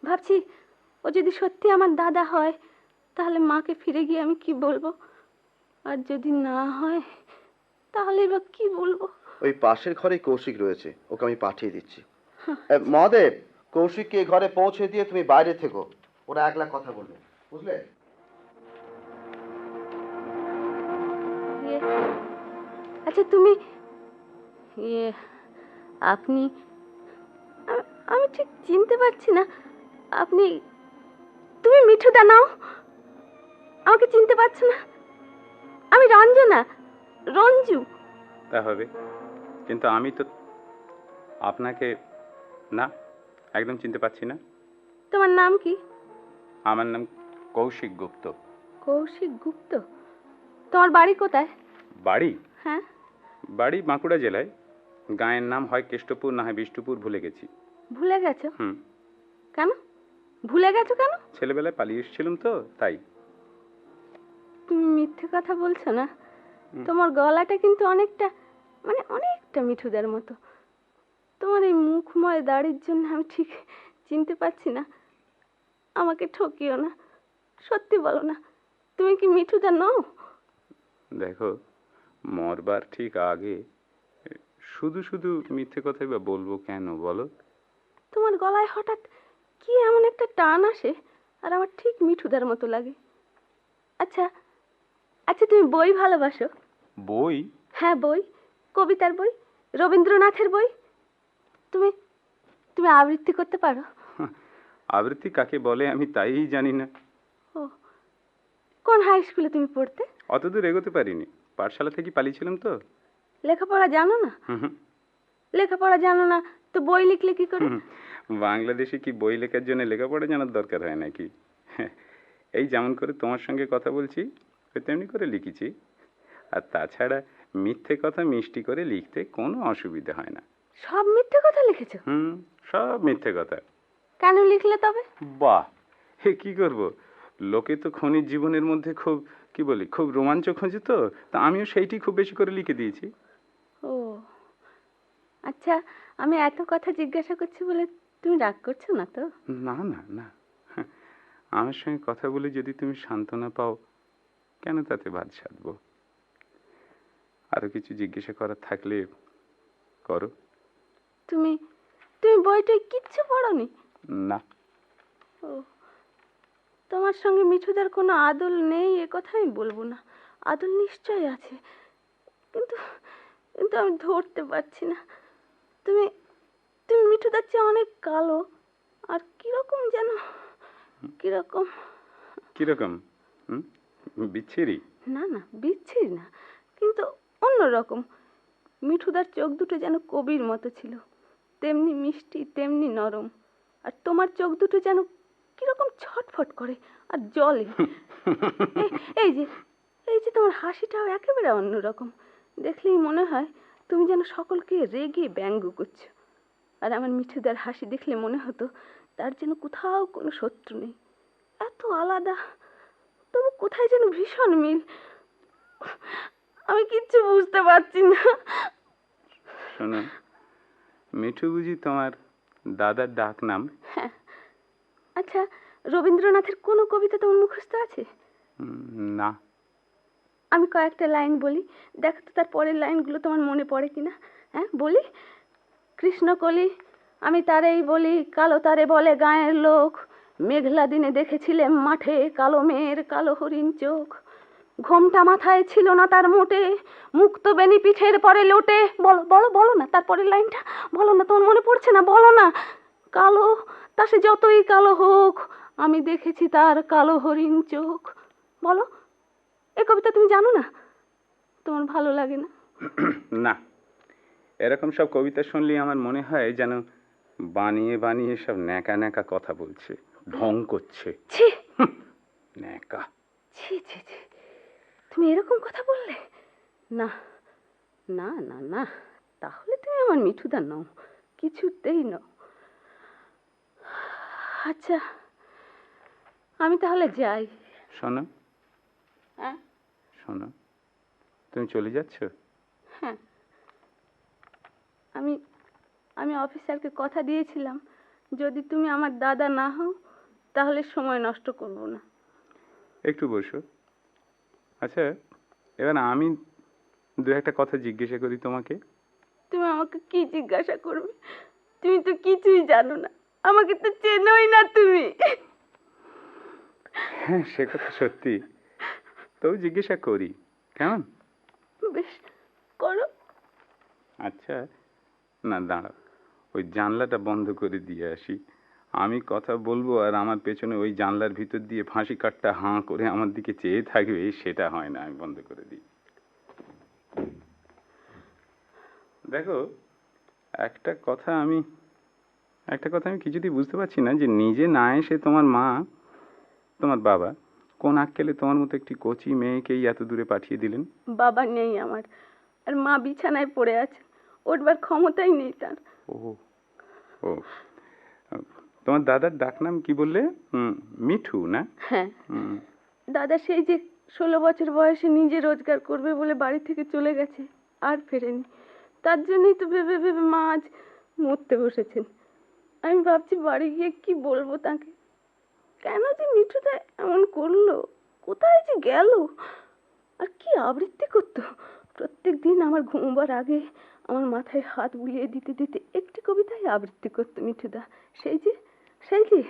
ভাবছি ও যদি সত্যি আমার দাদা হয়, তাহলে মাকে ফিরে গিয়ে আমি কি বলবো? আর যদি না হয়, তাহলে এবার কি বলবো? ওই পাশের ঘরে কৌশিক রয়েছে, ওকে আমি পাঠিয়ে দিচ্ছি। মহাদেব, কৌশিককে এই ঘরে পৌঁছে দিয়ে তুমি বাইরে থেকো, ওরা একলা কথা বলবে, বুঝলে? আচ্ছা তুমি আপনি, আমি ঠিক চিনতে পারছি না। আপনি, তুমি মিঠুদা নাও? আমাকে চিনতে পারছো না? আমি রঞ্জনা, রঞ্জু। তা হবে, কিন্তু আমি তো আপনাকে না, একদম চিনতে পারছি না। তোমার নাম কি? আমার নাম কৌশিক গুপ্ত। কৌশিক গুপ্ত? তোমার বাড়ি কোথায়? বাড়ি? হ্যাঁ। বাড়ি বাঁকুড়া জেলায়। গাঁয়ের নাম হয় কেষ্টপুর, না হয় বিষ্ণুপুর, ভুলে গেছি। ভুলে গেছো? হুম। কেন ভুলে গেছো? কেন? ছেলেবেলায় পালিয়ে এসেছিলাম তো, তাই। তুমি মিথ্যে কথা বলছো না? তোমার গলাটা কিন্তু অনেকটা, মানে অনেকটা মিঠুদার মতো। তোমার এই মুখময় দাড়ির জন্য আমি ঠিক চিনতে পারছি না। আমাকে ঠকিও না, সত্যি বলো না, তুমি কি মিঠুদা নও? দেখো, মরবার ঠিক আগে শুধু শুধু মিথ্যে কথাই বা বলবো কেন বলো? তোমার গলায় হঠাৎ কি এমন একটা টান আসে, আর আমার ঠিক মিঠুদার মতো লাগে। আচ্ছা আচ্ছা, তুমি বই ভালোবাসো? বই? হ্যাঁ, বই, কবিতার বই, রবীন্দ্রনাথের বই। তুমি তুমি আবৃত্তি করতে পারো? আবৃত্তি কাকে বলে আমি তাই জানি না। ও, কোন হাই স্কুলে তুমি পড়তে? অতদূর এগোতে পারিনি, পাঠশালা থেকে পালিয়েছিলাম তো। লেখাপড়া জানো না? লেখাপড়া জানো না তো বই লিখলে কি করে? বাংলাদেশে কি বই লেখার জন্য লেখাপড়া জানার দরকার হয় নাকি? এই যেমন করে তোমার সঙ্গে কথা বলছি ওই তেমনি করে লিখেছি। আর তাছাড়া মিথ্যে কথা মিষ্টি করে লিখতে কোনো অসুবিধা হয় না। সব মিথ্যে কথা লিখেছো? সব মিথ্যে কথা। কেন লিখলে তবে? বাহ, হে কি করব, লোকে তো খনির জীবনের মধ্যে খুব কি বলি খুব রোমাঞ্চ খোঁজে, তো তা আমিও সেইটি খুব বেশি করে লিখে দিয়েছি। ও আচ্ছা, আমি এত কথা জিজ্ঞাসা করছি বলে তুমি রাগ করছো না তো? না না না, আমার সঙ্গে কথা বলে যদি তুমি সান্ত্বনা পাও কেন তাতে বাদ সাধবো। আরো কিছু জিজ্ঞাসা করার থাকলে করো। তুমি তুমি বইটাই কিচ্ছু পড়োনি? না। ও, তোমার সঙ্গে মিঠুদার কোনো আদল নেই এ কথা আমি বলবো না, আদল নিশ্চয়ই আছে, কিন্তু কিন্তু আমি ধরতে পারছি না। তুমি তুমি মিঠুদার চেয়ে অনেক কালো, আর কিরকম যেন কিরকম। কিরকম? বিচ্ছিরি? না না, বিচ্ছিরি না, কিন্তু অন্যরকম। মিঠুদার চোখ দুটো যেন কবির মতো ছিল, তেমনি মিষ্টি তেমনি নরম। আর তোমার চোখ দুটো যেন কিরকম ছটফট করে আর জ্বলে। এই যে এই যে তোমার হাসিটাও একেবারে অন্যরকম, দেখলেই মনে হয় তুমি যেন সকলকে রেগে ব্যঙ্গ করছো। আর আমার মিঠুদার হাসি দেখলে মনে হতো তার যেন কোথাও কোনো শত্রু নেই, এত আলাদা তবু কোথায় যেন ভীষণ মিল। আমি কিচ্ছু বুঝতে পারছি না। শোনো, মিঠু বুঝি তোমার দাদার ডাক নাম? হ্যাঁ। আচ্ছা, রবীন্দ্রনাথের কোনো কবিতা তোমার মুখস্থ আছে? না। আমি কয়েকটা লাইন বলি, দেখো তো তার পরের লাইনগুলো তোমার মনে পড়ে কিনা। হ্যাঁ বলি, কৃষ্ণকলি আমি তারেই বলি, কালো তারে বলে গায়ের লোক, মেঘলা দিনে দেখেছিলেন মাঠে কালো মেয়ের কালো হরিণ চোখ, ঘোমটা মাথায় ছিল না তার মোটে, মুক্ত বেনি পিঠের পরে লোটে। বলো বলো বলো না তারপরের লাইনটা, বলো না, তোমার মনে পড়ছে না, বলো না। কালো তা সে যতই কালো হোক, আমি দেখেছি তার কালো হরিণ চোখ। বলো, এ কবিতা তুমি জানো না? তোমার ভালো লাগে না? না, এরকম সব কবিতা শুনলে আমার মনে হয় যেন বানিয়ে বানিয়ে সব ন্যাকা ন্যাকা কথা বলছে, ঢং করছে। ছি, ন্যাকা। ছি ছি ছি, তুমি এরকম কথা বললে? না না না না, তাহলে তুমি আমার মিঠুদা নও, কিছুতেই নও। আচ্ছা, আমি তাহলে যাই। শোনো হ্যাঁ শোনো, তুমি চলে যাচ্ছ? হ্যাঁ, আমি আমি অফিসারকে কথা দিয়েছিলাম, যদি তুমি আমার দাদা না হও তাহলে সময় নষ্ট করব না। একটু বসো। আচ্ছা, এবার আমি দু একটা কথা জিজ্ঞাসা করি তোমাকে। তুমি আমাকে কি জিজ্ঞাসা করবে? তুমি তো কিছুই জানো না, আমাকে তো চেনোই না তুমি। হ্যাঁ, সে কথা সত্যি, তবু জিজ্ঞাসা করি, কেমন? বেশ, করো। আচ্ছা, না দাঁড়াও, ওই জানলাটা বন্ধ করে দিয়ে আসি। আমি কথা বলবো আর আমার পেছনে ওই জানলার ভিতর দিয়ে ফাঁসি কাঠটা হাঁ করে আমার দিকে চেয়ে থাকবে, সেটা হয় না, আমি বন্ধ করে দিই। দেখো, একটা কথা আমি কিছুতেই বুঝতে পারছি না, যে নিজে না এসে তোমার মা, তোমার বাবা কোন আক্কেলে তোমার মতো একটি কচি মেয়েকেই এত দূরে পাঠিয়ে দিলেন? বাবা নেই আমার, আর মা বিছানায় পড়ে আছে, ওঠবার ক্ষমতাই নেই তার। ও ও, তোমার দাদার ডাকনাম কি বললে? মিঠু না? হ্যাঁ, দাদা সেই যে 16 বছর বয়সে নিজে রোজগার করবে বলে বাড়ি থেকে চলে গেছে, আর ফেরেনি। তার জন্যই তো ভেবে ভেবে মা আজ মরতে বসেছেন। আমি ভাবছি বাড়ি গিয়ে কি বলবো তাকে, কেন যে মিঠুদা এমন করলো, কোথায় যে গেল, আর কি আবৃত্তি করতো। প্রত্যেক দিন আমার ঘুমবার আগে আমার মাথায় হাত বুলিয়ে দিতে দিতে একটি কবিতাই আবৃত্তি করতো মিঠুদা। সেই যে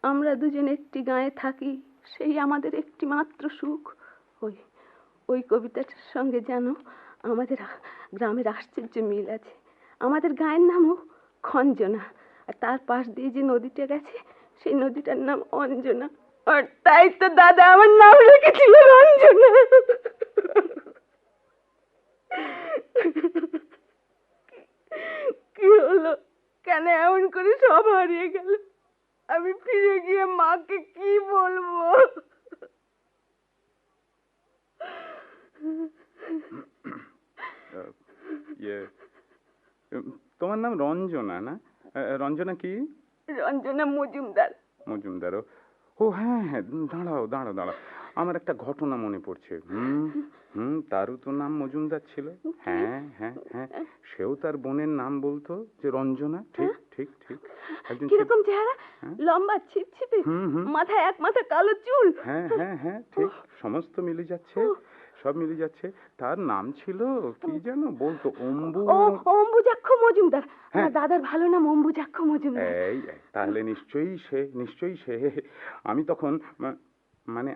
আমরা দুজন একটি গাঁয়ে থাকি, সেই আমাদের একটি মাত্র সুখ। ওই ওই কবিতাটার সঙ্গে যেন আমাদের গ্রামের আশ্চর্য মিল আছে। আমাদের গাঁয়ের নামও খঞ্জনা, আর তার পাশ দিয়ে যে নদীটা গেছে সেই নদীটার নাম অঞ্জনা, আর তাই তো দাদা আমার নাম রেখেছিল রঞ্জনা। কি হলো, কেন এমন করে সব হারিয়ে গেল? আমি ফিরে গিয়ে মাকে কি বলবো? ইয়ে, তোমার নাম রঞ্জনা না? রঞ্জনা কি? রঞ্জনা মজুমদার। মজুমদার। ও হ্যাঁ হ্যাঁ, দাঁড়াও দাঁড়াও দাঁড়াও, আমার একটা ঘটনা মনে পড়ছে। তারও তো নাম মজুমদার ছিল। হ্যাঁ হ্যাঁ হ্যাঁ, সেও তার বোনের নাম বলতো যে রঞ্জনা। ঠিক ঠিক ঠিক। কিরকম চেহারা? লম্বা, ছিপছিপে, মাথায় এক মাথা কালো চুল। হ্যাঁ হ্যাঁ হ্যাঁ, ঠিক, সমস্ত মিলে যাচ্ছে, সব মিলে যাচ্ছে। তার নাম ছিল কি যেন বলতো, অম্বুজাক্ষ মজুমদার। আমার দাদার ভালো নাম অম্বুজাক্ষ মজুমদার। এই তাহলে নিশ্চয়ই সে। আমি তখন মানে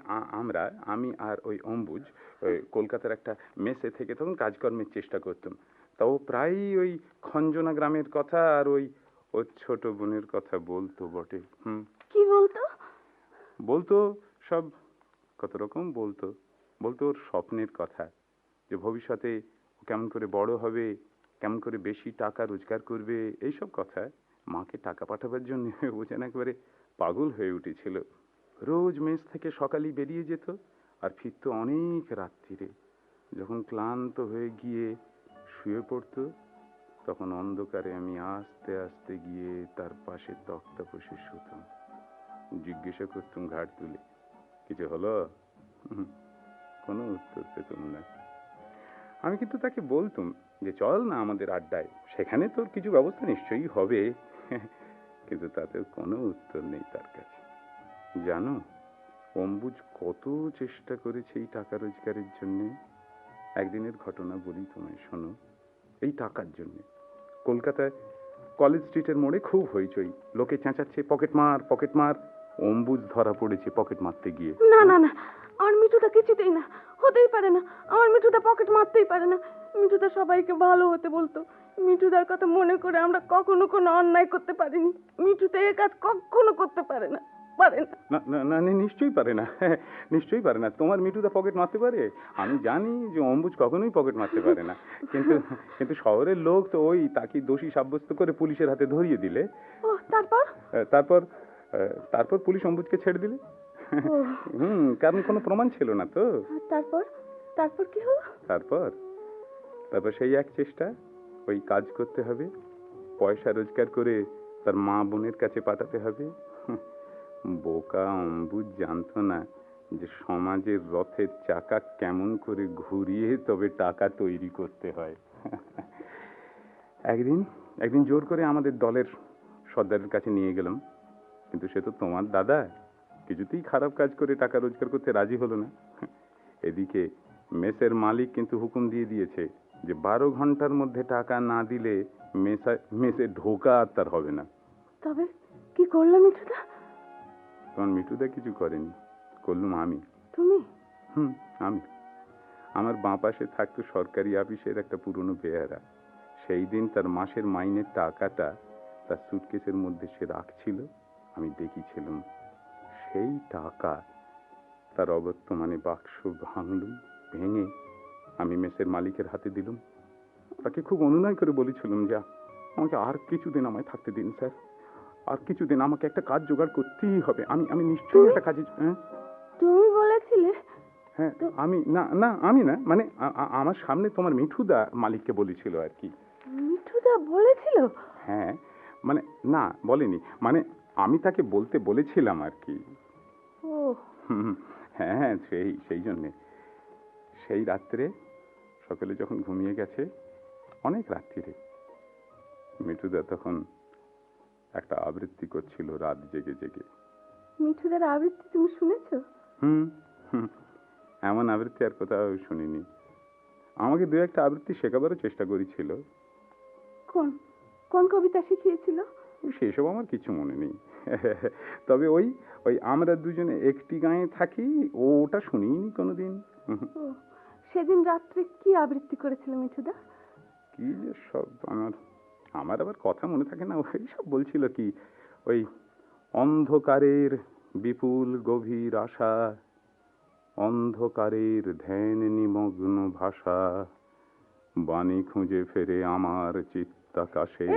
আমি আর ওই অম্বুজ ওই কলকাতার একটা মেসে থেকে তখন কাজকর্মের চেষ্টা করতাম। তাও প্রায় ওই খঞ্জনা গ্রামের কথা আর ওই ওর ছোট বোনের কথা বলতো বটে। কি বলতো? বলতো সব কত রকম বলতো ওর স্বপ্নের কথা, যে ভবিষ্যতে কেমন করে বড় হবে, কেমন করে বেশি টাকা রোজগার করবে, এইসব কথা। মাকে টাকা পাঠাবার জন্য ও যেন একেবারে পাগল হয়ে উঠেছিল। রোজ মেস থেকে সকালেই বেরিয়ে যেত আর ফিরতো অনেক রাত্রিরে। যখন ক্লান্ত হয়ে গিয়ে শুয়ে পড়তো, তখন অন্ধকারে আমি আস্তে আস্তে গিয়ে তার পাশে তক্তা বসে শুতাম। জিজ্ঞাসা করতুম ঘাড় তুলে, কিছু হলো? কোনো উত্তর পেতুম না। আমি কিন্তু তাকে বলতুম যে চল না আমাদের আড্ডায়, সেখানে তোর কিছু ব্যবস্থা নিশ্চয়ই হবে। কিন্তু তাতেও কোনো উত্তর নেই তার কাছে। জানো, অম্বুজ কত চেষ্টা করেছে এই টাকা রোজগারের জন্যে। একদিনের ঘটনা বলি তোমায়, শোনো। এই টাকার জন্য কলকাতায় কলেজ স্ট্রিটের মোড়ে খুব হইচই, লোকে চেঁচাচ্ছে পকেট মার। অম্বুজ ধরা পড়েছে পকেট মারতে গিয়ে। না না না, আমার মিঠুদা কিছুতেই না, হতেই পারে না। আমার মিঠুদা পকেট মারতেই পারে না। মিঠুদা সবাইকে ভালো হতে বলতো। মিঠুদার কথা মনে করে আমরা কখনো কোনো অন্যায় করতে পারিনি। মিঠুদা এ কাজ কখনো করতে পারে না। না, নিশ্চয়ই পারে না। তোমার মিঠুদা পকেট মারতে পারে? আমি জানি যে অম্বুজ কখনোই পকেট মারতে পারে না, কিন্তু শহরের লোক তো ওই তাকে দোষী সাব্যস্ত করে পুলিশের হাতে ধরিয়ে দিলে। তারপর পুলিশ অম্বুজকে ছেড়ে দিলে। কারণ কোনো প্রমাণ ছিল না তো। তারপর কি হলো? তারপর সেই এক চেষ্টা, ওই কাজ করতে হবে, পয়সা রোজগার করে তার মা বোনের কাছে পাঠাতে হবে। বোকা অম্বুজ জানতো না যে সমাজের রথের চাকা কেমন করে ঘুরিয়ে তবে টাকা তৈরি করতে হয়। একদিন জোর করে আমাদের দলের সর্দারের কাছে নিয়ে গেলাম, কিন্তু সে তো তোমার দাদা, কিছুতেই খারাপ কাজ করে টাকা রোজগার করতে রাজি হলো না। এদিকে মেসের মালিক কিন্তু হুকুম দিয়ে দিয়েছে যে 12 ঘন্টার মধ্যে টাকা না দিলে মেসে ঢোকা আর তার হবে না। তবে কি করলো মিঠুদা? তখন মিঠুদা কিছু করেনি, করলুম আমি। তুমি? আমি। আমার বাঁ পাশে থাকতো সরকারি অফিসের একটা পুরনো বেয়ারা। সেই দিন তার মাসের মাইনের টাকাটা তার সুটকেসের মধ্যে সে রাখছিল, আমি দেখিছিলাম। সেই টাকা তার অবর্তমানে বাক্স ভাঙলুম, ভেঙে আমি মেসের মালিকের হাতে দিলুম। তাকে খুব অনুনয় করে বলেছিলাম যে আমাকে আর কিছুদিন আমায় থাকতে দিন স্যার, আর কিছুদিন, আমাকে একটা কাজ জোগাড় করতেই হবে। আমি নিশ্চয়ই একটা কাজে। তুমি বলেছিলে? হ্যাঁ, আমি না, মানে আমার সামনে তোমার মিঠুদা মালিককে বলেছিল আর কি। মিঠুদা বলেছিল? হ্যাঁ, মানে না বলেনি, মানে আমি তাকে বলতে বলেছিলাম আর কি। ও হ্যাঁ, সেই জন্যে। সেই রাত্রে সকালে যখন ঘুমিয়ে গেছে, অনেক রাত্রিরে, মিঠুদা তখন একটা আবৃত্তি করছিল রাত জেগে জেগে। মিঠুদার আবৃত্তি তুমি শুনেছো? এমন আবৃত্তি আর কোথাও শুনিনি। আমাকে 2-1টা আবৃত্তি শেখাবারও চেষ্টা করেছিল। কোন কবিতা শিখিয়েছিল? সেসব আমার কিছু মনে নেই। তবে ওই আমরা দুজনে একটি গাঁয়ে থাকি, ওটা শুনিনি কোনোদিন। সেদিন রাত্রে কি আবৃত্তি করেছিল মিঠুদা? কি যে সব, আমার আবার কথা মনে থাকে না। ওই সব বলছিল কি, ওই অন্ধকারের বিপুল গভীর আশা, অন্ধকারের ধ্যান নিমগ্ন ভাষা, বাণী খুঁজে ফেরে আমার চিত্তাকাশে।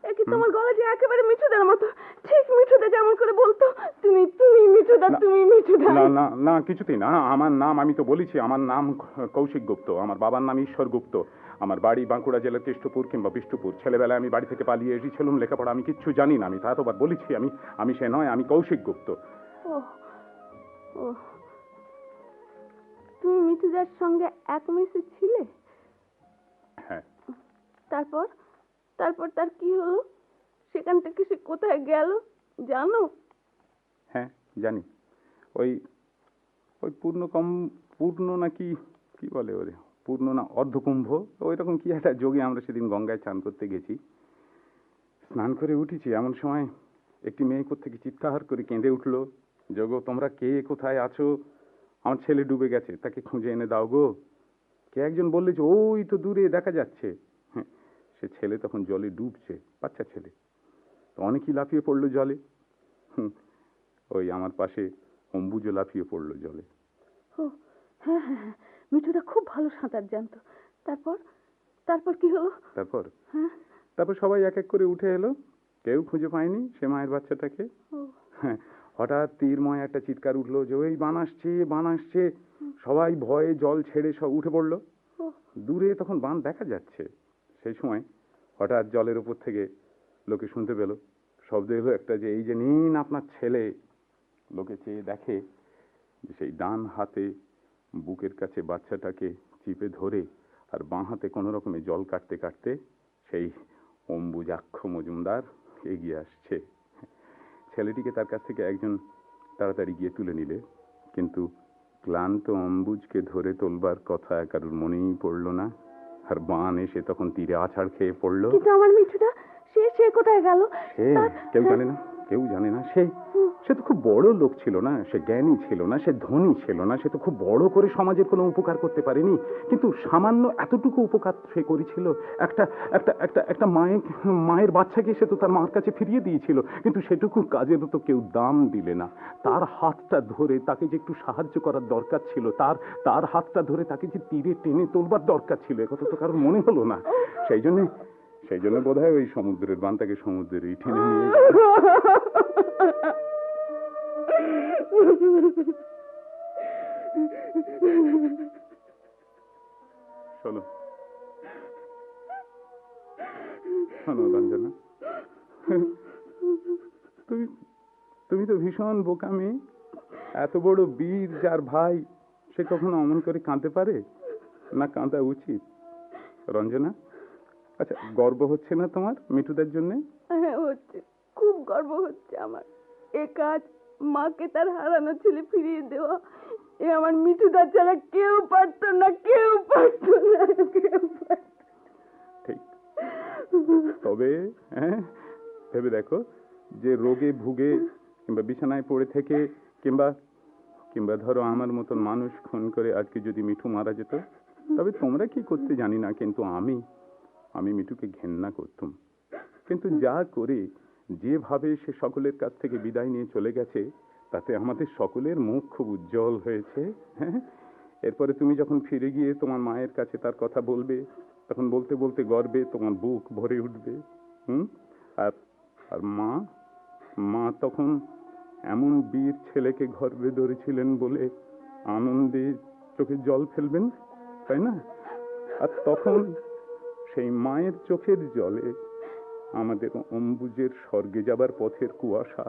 একে তোমার গলা যে একেবারে মিঠুদার মতো, ঠিক মিঠুদা যেমন করে বলতো, তুমি তুমি মিঠুদা, তুমি মিঠুদা। না না না, কিছুতেই না। আমার নাম, আমি তো বলেছি আমার নাম কৌশিক গুপ্ত, আমার বাবার নাম ঈশ্বর গুপ্ত, আমার বাড়ি বাঁকুড়া জেলার কেষ্টপুর কিংবা বিষ্ণুপুর। ছেলেবেলায় আমি বাড়ি থেকে পালিয়ে এসেছিলাম, লেখাপড়া আমি কিচ্ছু জানি না। আমি তা তো বলেছি, আমি সে নয়, আমি কৌশিক গুপ্ত। ও ও, তুমি মিঠুদার সঙ্গে এক মেসে ছিলে? হ্যাঁ। তারপর তারপর তার কি হলো? সেখান থেকে সে কোথায় গেল জানো? হ্যাঁ জানি। ওই ওই পূর্ণ নাকি কি বলে ওরে, পূর্ণ না অর্ধকুম্ভ, ওই রকম কি একটা যোগে আমরা সেদিন গঙ্গায় চান করতে গেছি। স্নান করে উঠেছি, এমন সময় একটি মেয়ে কোত্থেকে চিৎকার করে কেঁদে উঠলো, যোগো তোমরা কে, কোথায় আছো? আমার ছেলে ডুবে গেছে, তাকে খুঁজে এনে দাও গো। কে একজন বললে যে ওই তো দূরে দেখা যাচ্ছে। হ্যাঁ, সে ছেলে তখন জলে ডুবছে, বাচ্চা ছেলে। তো অনেকেই লাফিয়ে পড়লো জলে। ওই আমার পাশে অম্বুজও লাফিয়ে পড়লো জলে। ও হ্যাঁ হ্যাঁ হ্যাঁ, মিঠুদা খুব ভালো সাঁতার জানতো। তারপর তারপর কি হলো? তারপর হ্যাঁ, তারপর সবাই এক এক করে উঠে এলো, কেউ খুঁজে পায়নি সে মায়ের বাচ্চাটাকে। হ্যাঁ, হঠাৎ তীরময় একটা চিৎকার উঠলো যে ওই বান আসছে, বান আসছে। সবাই ভয়ে জল ছেড়ে সব উঠে পড়লো। দূরে তখন বান দেখা যাচ্ছে। সেই সময় হঠাৎ জলের উপর থেকে লোকে শুনতে পেল, শব্দ এলো একটা, যে এই যে নিন আপনার ছেলে। লোকে চেয়ে দেখে যে সেই ডান হাতে বুকের কাছে বাচ্চাটাকে চিপে ধরে আর বাঁ হাতে কোনো রকমে জল কাটতে কাটতে সেই অম্বুজাক্ষ মজুমদার এগিয়ে আসছে। ছেলেটিকে তার কাছ থেকে একজন তাড়াতাড়ি গিয়ে তুলে নিলে, কিন্তু ক্লান্ত অম্বুজকে ধরে তোলবার কথা কারুর মনেই পড়ল না। আর বান এসে তখন তীরে আছাড় খেয়ে পড়লো। কিন্তু আমার মিঠুদা, সে সে কোথায় গেল? কেউ জানে না, কেউ জানে না। সে তো খুব বড় লোক ছিল না, সে জ্ঞানী ছিল না, সে ধনী ছিল না, সে তো খুব বড় করে সমাজের কোনো উপকার করতে পারেনি। কিন্তু সামান্য এতটুকু উপকার সে করেছিল। একটা একটা একটা একটা মায়ের বাচ্চাকে সে তো তার মার কাছে ফিরিয়ে দিয়েছিল, কিন্তু সেটুকু কাজেরও তো কেউ দাম দিলে না। তার হাতটা ধরে তাকে যে একটু সাহায্য করার দরকার ছিল, তার হাতটা ধরে তাকে যে তীরে টেনে তোলবার দরকার ছিল, একথা তো কারোর মনে হলো না। সেই জন্য বোধ হয় ওই সমুদ্রের বান তাকে সমুদ্রেরই টেনে নিয়ে গেল। শোনো শোনো রঞ্জনা, তুমি তো ভীষণ বোকা মেয়ে। এত বড় বীর যার ভাই, সে কখনো অমন করে কাঁদতে পারে না? কাঁদা উচিত রঞ্জনা। আচ্ছা, গর্ব হচ্ছে না তোমার মিঠুদের জন্য? হ্যাঁ হচ্ছে, খুব গর্ব হচ্ছে আমার। এ কাজ মাকে তার হারানো ছেলে ফিরিয়ে দেওয়া, এ আমার মিঠুদার ছাড়া কেউ পারতো না, কেউ পারতো না, কেউ পারতো। ঠিক। তবে ভেবে দেখো, যে রোগে ভুগে কিংবা বিছানায় পড়ে থেকে কিংবা ধরো আমার মতন মানুষ খুন করে আজকে যদি মিঠু মারা যেত, তবে তোমরা কি করতে জানি না, কিন্তু আমি মিঠুকে ঘেন্না করতাম। কিন্তু যা করে যেভাবে সে সকলের কাছ থেকে বিদায় নিয়ে চলে গেছে, তাতে আমাদের সকলের মুখ খুব উজ্জ্বল হয়েছে। হ্যাঁ, এরপরে তুমি যখন ফিরে গিয়ে তোমার মায়ের কাছে তার কথা বলবে, তখন বলতে বলতে গর্বে তোমার বুক ভরে উঠবে। আর মা তখন এমন বীর ছেলেকে গর্ভে ধরেছিলেন বলে আনন্দে চোখে জল ফেলবেন, তাই না? আর তখন সেই মায়ের চোখের জলে আমাদের অম্বুজের স্বর্গে যাবার পথের কুয়াশা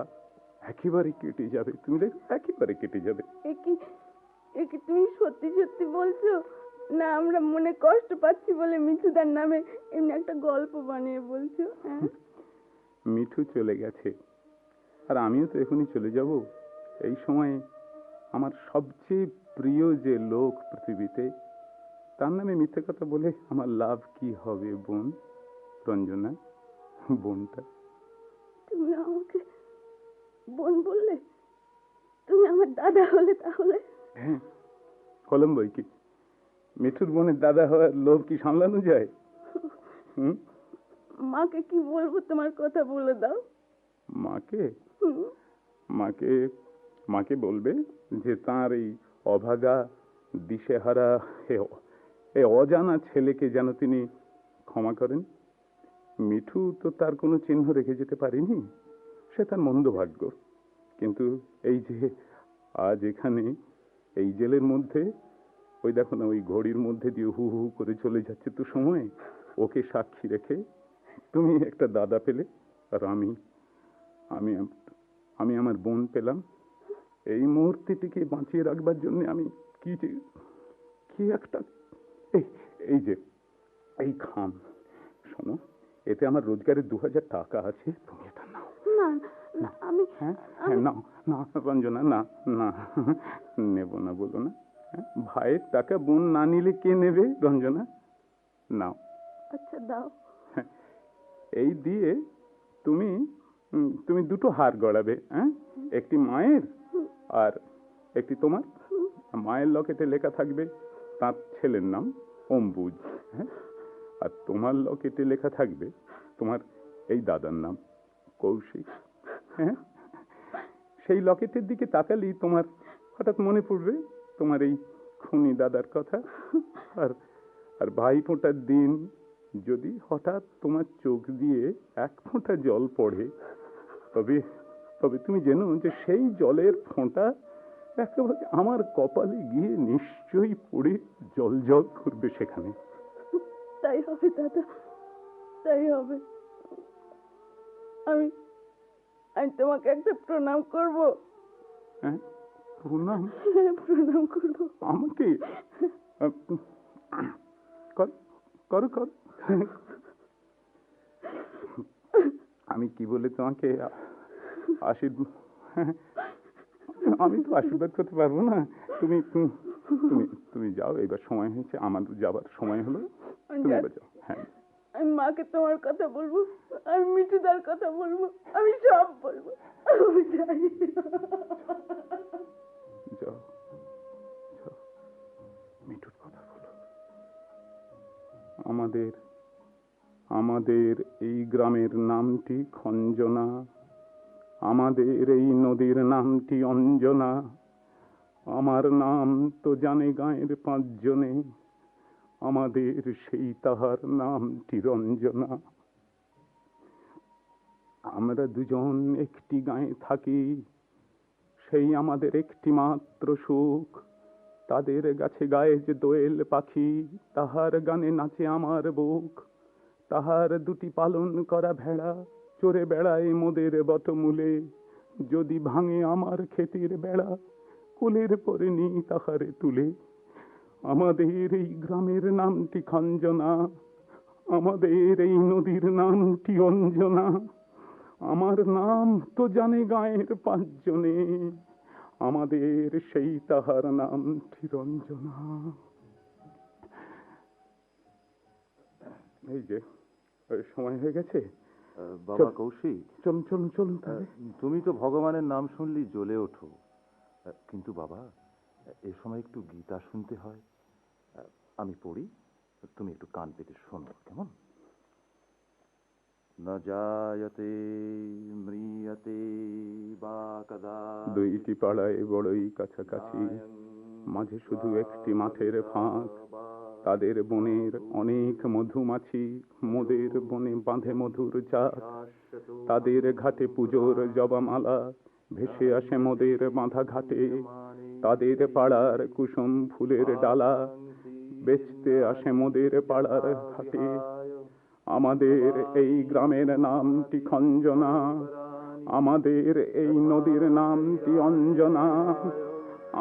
একেবারে কেটে যাবে। তুমি দেখ, একেবারে কেটে যাবে। একে তুমি সত্যি সত্যি বলছো না আমরা মনে কষ্ট পাচ্ছি বলে মিঠুদার নামে এমনি একটা গল্প বানিয়ে বলছো? হ্যাঁ, মিঠু চলে গেছে, আর আমিও তো এখনই চলে যাব। এই সময় আমার সবচেয়ে প্রিয় যে লোক পৃথিবীতে, তার নামে মিথ্যে কথা বলে আমার লাভ কি হবে বোন রঞ্জনা? বোনটা তুমি আমাকে বোন বললে? তুমি আমার দাদা হলে তাহলে? হ্যাঁ, হলাম বই কি। মিঠুর বোনের দাদা হওয়ার লোভ কি সামলানো যায়? মাকে কি বলবো তোমার কথা বলে দাও। মাকে বলবে যে তার এই অভাগা দিশেহারা এ অজানা ছেলেকে যেন তিনি ক্ষমা করেন। মিঠু তো তার কোনো চিহ্ন রেখে যেতে পারিনি, সে তার মন্দ ভাগ্য। কিন্তু এই যে আজ এখানে এই জেলের মধ্যে, ওই দেখো না, ওই ঘড়ির মধ্যে দিয়ে হু হু করে চলে যাচ্ছে তো সময়, ওকে সাক্ষী রেখে তুমি একটা দাদা পেলে, আর আমি আমি আমি আমার বোন পেলাম। এই মুহূর্তটিকে বাঁচিয়ে রাখবার জন্য আমি কি একটা এই এই যে এই খাম, শোনো, এতে আমার রোজগারের 2000 টাকা আছে, তুমি এটা নাও। না না, আমি হ্যাঁ হ্যাঁ, নাও না রঞ্জনা, না না, নেব না বলো না। হ্যাঁ, ভাইয়ের টাকা বোন না নিলে কে নেবে রঞ্জনা? নাও। আচ্ছা দাও। হ্যাঁ, এই দিয়ে তুমি তুমি দুটো হার গড়াবে। হ্যাঁ, একটি মায়ের আর একটি তোমার। মায়ের লকেটে লেখা থাকবে তার ছেলের নাম অম্বুজ, হ্যাঁ, আর তোমার লকেটে লেখা থাকবে তোমার এই দাদার নাম কৌশিক। হ্যাঁ, সেই লকেটের দিকে তাকালেই তোমার হঠাৎ মনে পড়বে তোমার এই খুনি দাদার কথা। আর আর ভাই ফোঁটার দিন যদি হঠাৎ তোমার চোখ দিয়ে এক ফোঁটা জল পড়ে, তবে তবে তুমি জেনো যে সেই জলের ফোঁটা একেবারে আমার কপালে গিয়ে নিশ্চয়ই পড়ে জল জল করবে সেখানে। তাই হবে দাদা, তাই হবে। আমি আমি তোমাকে একটা প্রণাম করব। হ্যাঁ, প্রণাম? প্রণাম করব আমাকে? করো করো। আমি কি বলে তোমাকে আশীর্বাদ? আমি তো আশীর্বাদ করতে পারবো না। তুমি তুমি তুমি যাও, এবার সময় হয়েছে, আমার যাবার সময় হলো, তুমি এবার যাও। হ্যাঁ, আমি মাকে তোমার কথা বলবো, আমি মিঠুদার কথা বলবো, আমি সব বলবো। আমি যাই। যাও যাও, মিঠুর কথা বলো। আমাদের এই গ্রামের নামটি খঞ্জনা, আমাদের এই নদীর নামটি অঞ্জনা, আমার নাম তো জানে গাঁয়ের 5 জনে, আমাদের সেই তাহার নামটি রঞ্জনা। আমরা দুজন একটি গাঁয়ে থাকি, সেই আমাদের একটি মাত্র সুখ। তাদের গাছে গায়ে যে দোয়েল পাখি, তাহার গানে নাচে আমার বুক। তাহার 2টি পালন করা ভেড়া চড়ে বেড়ায় মোদের বটমূলে। যদি ভাঙে আমার ক্ষেতের বেড়া, কুলের পরে নি তাহারে তুলে। আমাদের এই গ্রামের নামটি খঞ্জনা, আমাদের এই নদীর নামটি অঞ্জনা, আমার নাম তো জানে গাঁয়ের 5 জনে, আমাদের সেই তাহার নামটি রঞ্জনা। এই যে সময় হয়ে গেছে। বাবা কৌশিক, চলুন চলুন চলুন তাহলে। তুমি তো ভগবানের নাম শুনলেই জ্বলে ওঠো, কিন্তু বাবা এ সময় একটু গীতা শুনতে হয়। আমি পড়ি, তুমি একটু কান পেতে শোনো, কেমন? না জায়তে ম্রিয়তে বা কদা। 2টি পাড়ায় বড়ই কাছাকাছি, মাঝে শুধু একটি মাঠের ফাঁক। তাদের বনের অনেক মধুমাছি, মোদের বনে বাঁধে মধুর চাক। তাদের ঘাটে পুজোর জবামালা ভেসে আসে মোদের বাঁধা ঘাটে। তাদের পাড়ার কুসুম ফুলের ডালা বেচতে আসে মোদের পাড়ার ঘাটে। আমাদের এই গ্রামের নামটি খঞ্জনা, আমাদের এই নদীর নামটি অঞ্জনা,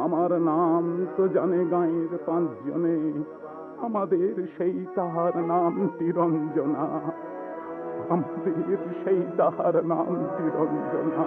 আমার নাম তো জানে গাঁয়ের 5 জনে, আমাদের সেই তাহার নামটি রঞ্জনা, আমাদের সেই তাহার নামটি রঞ্জনা।